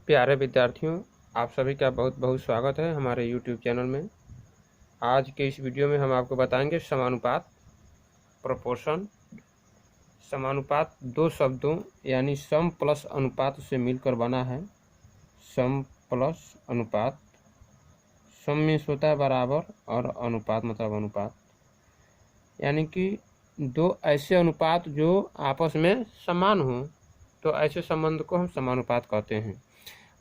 प्यारे विद्यार्थियों, आप सभी का बहुत बहुत स्वागत है हमारे YouTube चैनल में। आज के इस वीडियो में हम आपको बताएंगे समानुपात, प्रोपोर्शन। समानुपात दो शब्दों यानी सम प्लस अनुपात से मिलकर बना है। सम प्लस अनुपात, सम मीन्स होता है बराबर और अनुपात मतलब अनुपात, यानी कि दो ऐसे अनुपात जो आपस में समान हों, तो ऐसे संबंध को हम समानुपात कहते हैं।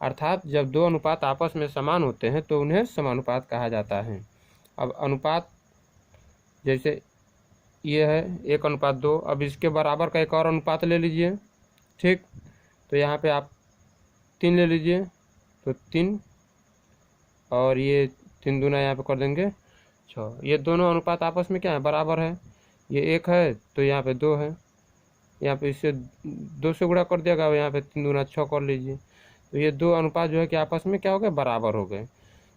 अर्थात जब दो अनुपात आपस में समान होते हैं तो उन्हें समानुपात कहा जाता है। अब अनुपात जैसे ये है 1:2, अब इसके बराबर का एक और अनुपात ले लीजिए, ठीक। तो यहाँ पे आप 3 ले लीजिए, तो 3 और ये 3 दूना यहाँ पे कर देंगे 6। ये दोनों अनुपात आपस में क्या है, बराबर है। ये 1 है तो यहाँ पे 2 है, यहाँ पे इससे 2 से गुणा कर दिएगा, यहाँ पे 3 दूना 6 कर लीजिए। तो ये दो अनुपात जो है कि आपस में क्या हो गए, बराबर हो गए।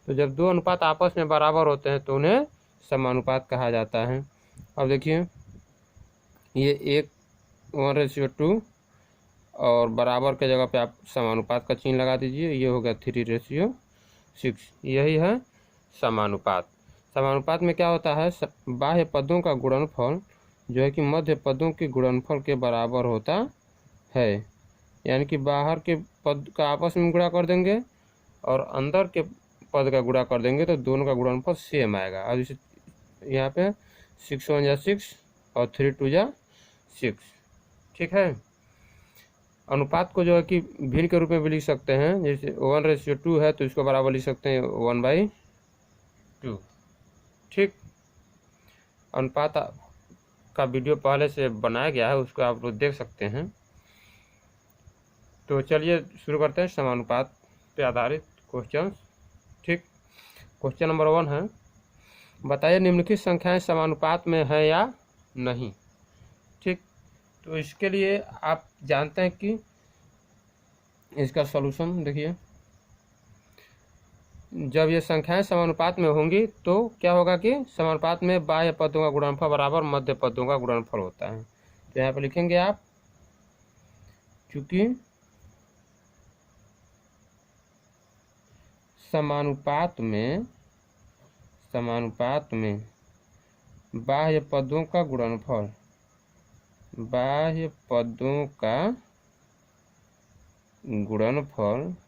तो जब दो अनुपात आपस में बराबर होते हैं तो उन्हें समानुपात कहा जाता है। अब देखिए ये 1:2 और बराबर के जगह पे आप समानुपात का चिन्ह लगा दीजिए, ये हो गया 3:6। यही है समानुपात। समानुपात में क्या होता है, बाह्य पदों का गुणनफल जो है कि मध्य पदों के गुणनफल के बराबर होता है। यानी कि बाहर के पद का आपस में गुणा कर देंगे और अंदर के पद का गुणा कर देंगे तो दोनों का गुणनफल सेम आएगा। अब इसे यहाँ पे 6 1 जा 6 और 3 2 जा 6, ठीक है। अनुपात को जो है कि भिन्न के रूप में भी लिख सकते हैं, जैसे 1:2 है तो इसको बराबर लिख सकते हैं 1/2, ठीक। अनुपात का वीडियो पहले से बनाया गया है, उसको आप लोग देख सकते हैं। तो चलिए शुरू करते हैं समानुपात पे आधारित क्वेश्चन, ठीक। क्वेश्चन नंबर 1 है, बताइए निम्नलिखित संख्याएं समानुपात में है या नहीं, ठीक। तो इसके लिए आप जानते हैं कि इसका सॉल्यूशन देखिए, जब ये संख्याएं समानुपात में होंगी तो क्या होगा कि समानुपात में बाह्य पदों का गुणनफल बराबर मध्य पदों का गुणनफल होता है। तो यहाँ पे लिखेंगे आप, चूंकि समानुपात में बाह्य पदों का गुणनफल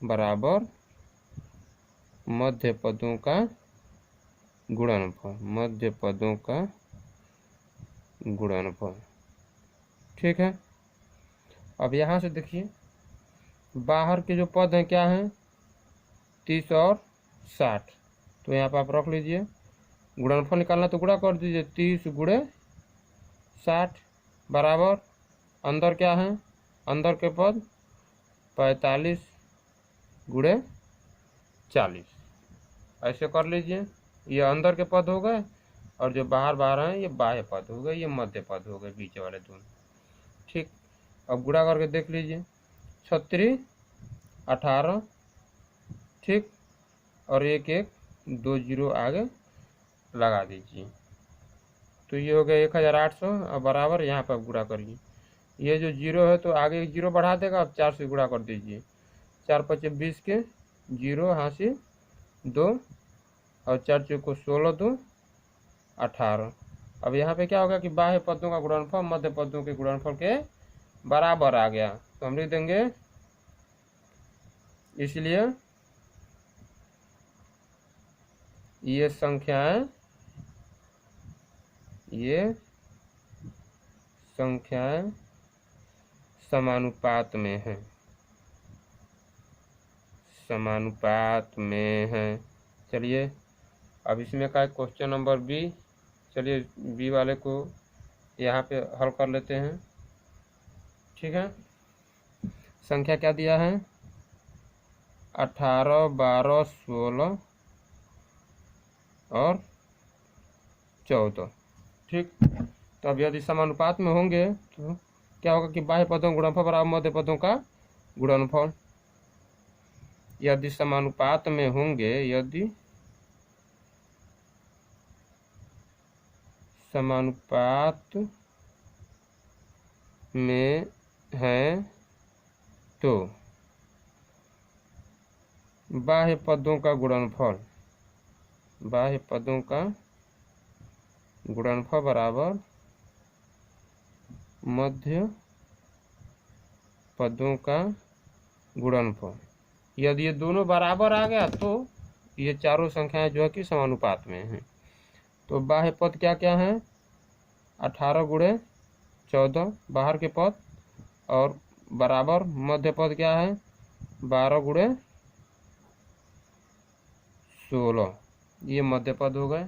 बराबर मध्य पदों का गुणनफल, ठीक है। अब यहाँ से देखिए बाहर के जो पद हैं क्या हैं, 30 और 60। तो यहाँ पर आप रख लीजिए, गुणनफल निकालना तो गुणा कर दीजिए, 30 × 60 बराबर अंदर क्या है, अंदर के पद 45 × 40, ऐसे कर लीजिए। ये अंदर के पद हो गए और जो बाहर हैं ये बाह्य पद हो गए, ये मध्य पद हो गए, बीच वाले दोनों, ठीक। अब गुणा करके देख लीजिए, 36 18, ठीक, और 1 1 2 0 आगे लगा दीजिए। तो ये हो गया 1800। अब बराबर यहाँ पर गुणा करिए, ये जो 0 है तो आगे 0 बढ़ा देगा, अब 4 से गुणा कर दीजिए, 4 5 20 के 0 हासिल 2 और 4 चौको 16 2 18। अब यहाँ पे क्या होगा कि बाह्य पदों का गुणनफल मध्य पदों के गुणनफल के बराबर आ गया, तो हम लिख देंगे, इसलिए ये संख्याएं समानुपात में हैं। चलिए अब इसमें का क्वेश्चन नंबर बी, चलिए बी वाले को यहाँ पे हल कर लेते हैं, ठीक है। संख्या क्या दिया है, 18 12 16 और 14, ठीक। तो अब यदि समानुपात में होंगे तो क्या होगा कि बाह्य पदों का गुणनफल बराबर मध्य पदों का गुणनफल। यदि समानुपात में होंगे, यदि समानुपात में हैं तो बाह्य पदों का गुणनफल, बाह्य पदों का गुणनफल बराबर मध्य पदों का गुणनफल। यदि ये दोनों बराबर आ गया तो ये चारों संख्याएं जो है कि समानुपात में हैं। तो बाह्य पद क्या क्या है? 18 गुणे 14 बाहर के पद, और बराबर मध्य पद क्या है? 12 गुणे 16, ये मध्य पद हो गए।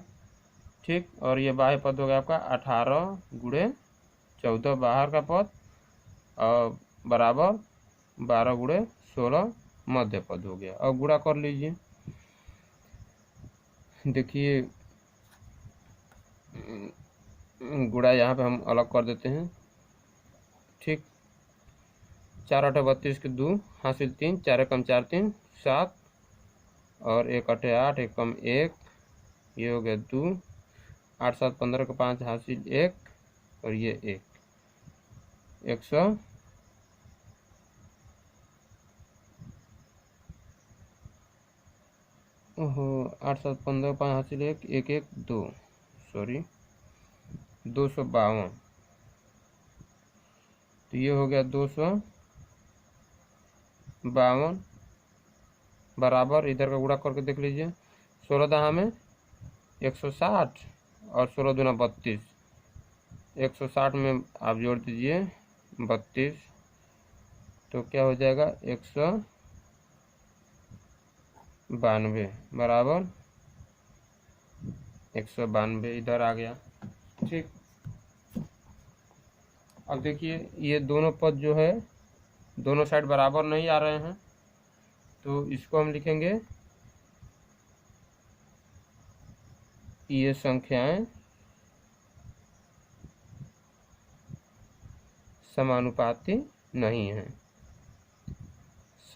ठीक, और ये बाह्य पद हो गया आपका 18 गुणे 14 बाहर का पद, और बराबर 12 गुणे 16 मध्य पद हो गया। अब गुणा कर लीजिए। देखिए गुणा यहाँ पे हम अलग कर देते हैं। ठीक, 4 8 32 के 2 हासिल 3, 4 कम 4 3 7, और 1 8 8 1 कम 1, ये हो गया 2, 8 7 15 के 5 हासिल 1, और ये 1, 100 8 7 15 5 हासिल 1 1 1 2, सॉरी 252। तो ये हो गया 252 बराबर, इधर का गुणा करके देख लीजिए। 16 दहा में 160, और 16 दूना 32, 160 में आप जोड़ दीजिए 32, तो क्या हो जाएगा 192 बराबर 192 इधर आ गया। ठीक, अब देखिए ये दोनों पद जो है दोनों साइड बराबर नहीं आ रहे हैं, तो इसको हम लिखेंगे ये संख्याएं समानुपाती नहीं हैं,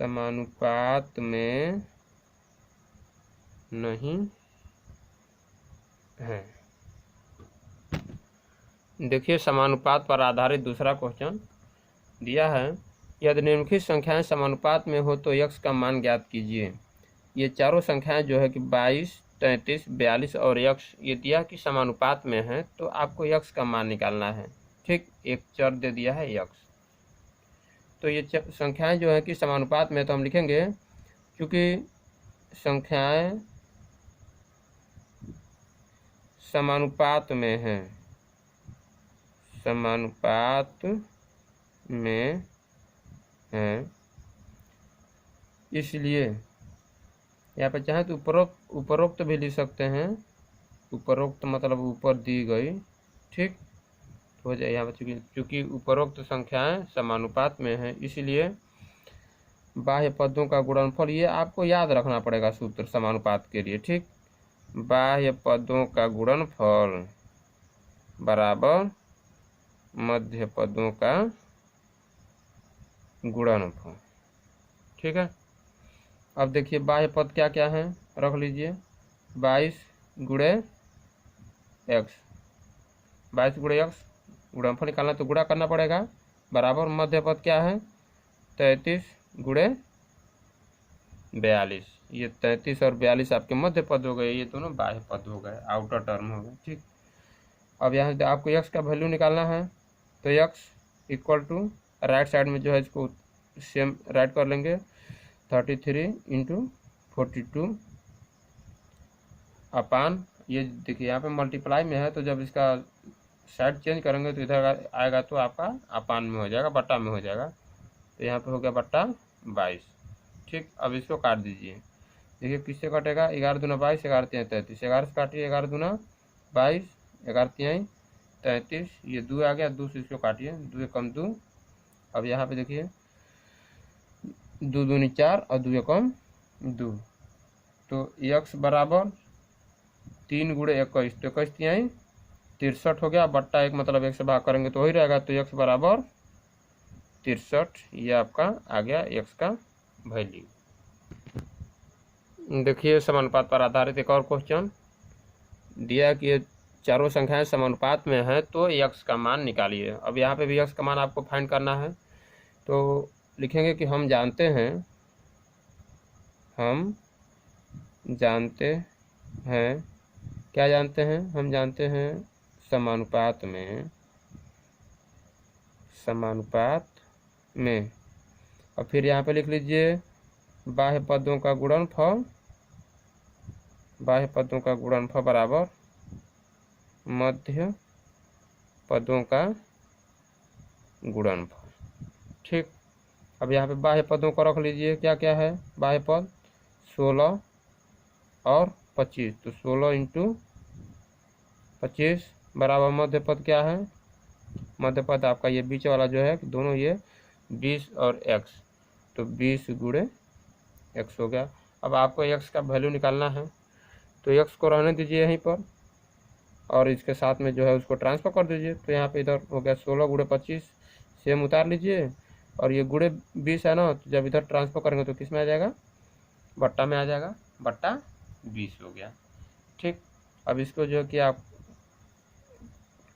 समानुपात में नहीं है। देखिए समानुपात पर आधारित दूसरा क्वेश्चन दिया है। यदि निम्नलिखित संख्याएं समानुपात में हो तो x का मान ज्ञात कीजिए। ये चारों संख्याएं जो है कि 22 33 42 और x ये दिया कि समानुपात में है, तो आपको x का मान निकालना है। ठीक, एक चर दे दिया है x। तो ये संख्याएं जो है कि समानुपात में, तो हम लिखेंगे क्योंकि संख्याएं समानुपात में हैं, समानुपात में हैं, इसलिए यहाँ पर चाहे तो उपरोक्त भी लिख सकते हैं। उपरोक्त मतलब ऊपर दी गई। ठीक, हो जाए यहाँ पर चूँकि उपरोक्त संख्याएं समानुपात में हैं, इसलिए बाह्य पदों का गुणनफल, ये आपको याद रखना पड़ेगा सूत्र समानुपात के लिए। ठीक, बाह्य पदों का गुणनफल बराबर मध्य पदों का गुणनफल। ठीक है, अब देखिए बाह्य पद क्या क्या है, रख लीजिए। 22 गुणे x, 22 गुणे x गुणनफल निकालना तो गुणा करना पड़ेगा, बराबर मध्य पद क्या है 33 गुणे 42। ये 33 और 42 आपके मध्य पद हो गए, ये दोनों बाह्य पद हो गए, आउटर टर्म हो गए। ठीक, अब यहाँ से आपको x का वैल्यू निकालना है, तो x equal to right side में जो है इसको सेम राइट कर लेंगे, 33 इंटू 42 अपान, ये देखिए यहाँ पे मल्टीप्लाई में है, तो जब इसका साइड चेंज करेंगे तो इधर आएगा तो आपका अपान में हो जाएगा, बट्टा में हो जाएगा। तो यहाँ पे हो गया बट्टा 22। ठीक, अब इसको काट दीजिए। देखिए किससे कटेगा, 11 दूना 22, 11 तिहाई 33, 11 से काटिए, 11 दूना 22, 11 तिहाई 33, ये 2 आ गया, 2 से इसको काटिए, 2 कम 2। अब यहाँ पे देखिए 2 दूनी 4 और 2 कम 2, तो x बराबर 3 गुणे 21, तो 21 तिहाई 63 हो गया, बट्टा 1 मतलब 1 से भाग करेंगे तो वही रहेगा, तो x बराबर 63, ये आपका आ गया x का वैल्यू। देखिए समानुपात पर आधारित एक और क्वेश्चन दिया कि ये चारों संख्याएं समानुपात में है तो x का मान निकालिए। अब यहाँ पे भी x का मान आपको फाइंड करना है, तो लिखेंगे कि हम जानते हैं हम जानते हैं, क्या जानते हैं? हम जानते हैं समानुपात में। और फिर यहाँ पे लिख लीजिए बाह्य पदों का गुणनफल, बराबर मध्य पदों का गुणनफल। ठीक, अब यहाँ पे बाह्य पदों को रख लीजिए, क्या क्या है बाह्य पद? 16 और 25, तो 16 इंटू 25 बराबर मध्य पद क्या है? मध्य पद आपका ये बीच वाला जो है दोनों ये 20 और x, तो 20 गुणे x हो गया। अब आपको x का वैल्यू निकालना है, तो x को रहने दीजिए यहीं पर और इसके साथ में जो है उसको ट्रांसफर कर दीजिए। तो यहाँ पे इधर हो गया 16 गुणे 25, सेम उतार लीजिए और ये गुणे 20 है ना, तो जब इधर ट्रांसफर करेंगे तो किस में आ जाएगा? बट्टा में आ जाएगा, बट्टा 20 हो गया। ठीक, अब इसको जो है कि आप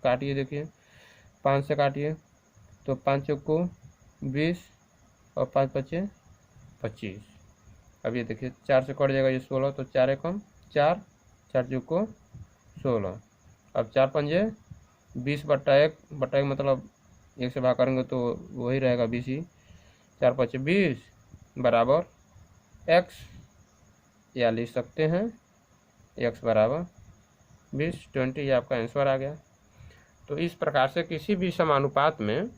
काटिए, देखिए 5 से काटिए, तो 5 चौक को 20 और 5 पचे 25। अब ये देखिए 4 से कट जाएगा, ये 16, तो 4 एकम 4, 4 चौक को 16। अब 4 पंजे 20 बट्टा 1 मतलब 1 से भाग करेंगे तो वही रहेगा 20 ही। 4 पचे 20 बराबर x, या लिख सकते हैं x बराबर 20, 20, ये आपका आंसर आ गया। तो इस प्रकार से किसी भी समानुपात में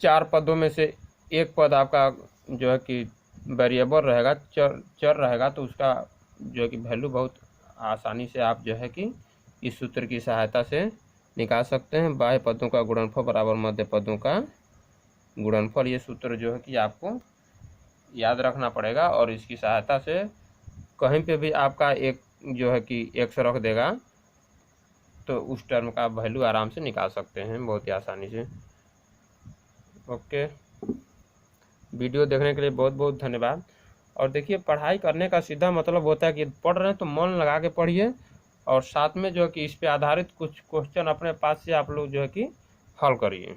4 पदों में से एक पद आपका जो है कि वेरिएबल रहेगा, चर रहेगा, तो उसका जो है कि वैल्यू बहुत आसानी से आप जो है कि इस सूत्र की सहायता से निकाल सकते हैं। बाह्य पदों का गुणनफल बराबर मध्य पदों का गुणनफल, ये सूत्र जो है कि आपको याद रखना पड़ेगा और इसकी सहायता से कहीं पे भी आपका एक जो है कि x रख देगा तो उस टर्म का वैल्यू आराम से निकाल सकते हैं बहुत ही आसानी से। ओके, वीडियो देखने के लिए बहुत बहुत धन्यवाद। और देखिए, पढ़ाई करने का सीधा मतलब होता है कि पढ़ रहे हैं तो मन लगा के पढ़िए और साथ में जो है कि इस पे आधारित कुछ क्वेश्चन अपने पास से आप लोग जो है कि हल करिए।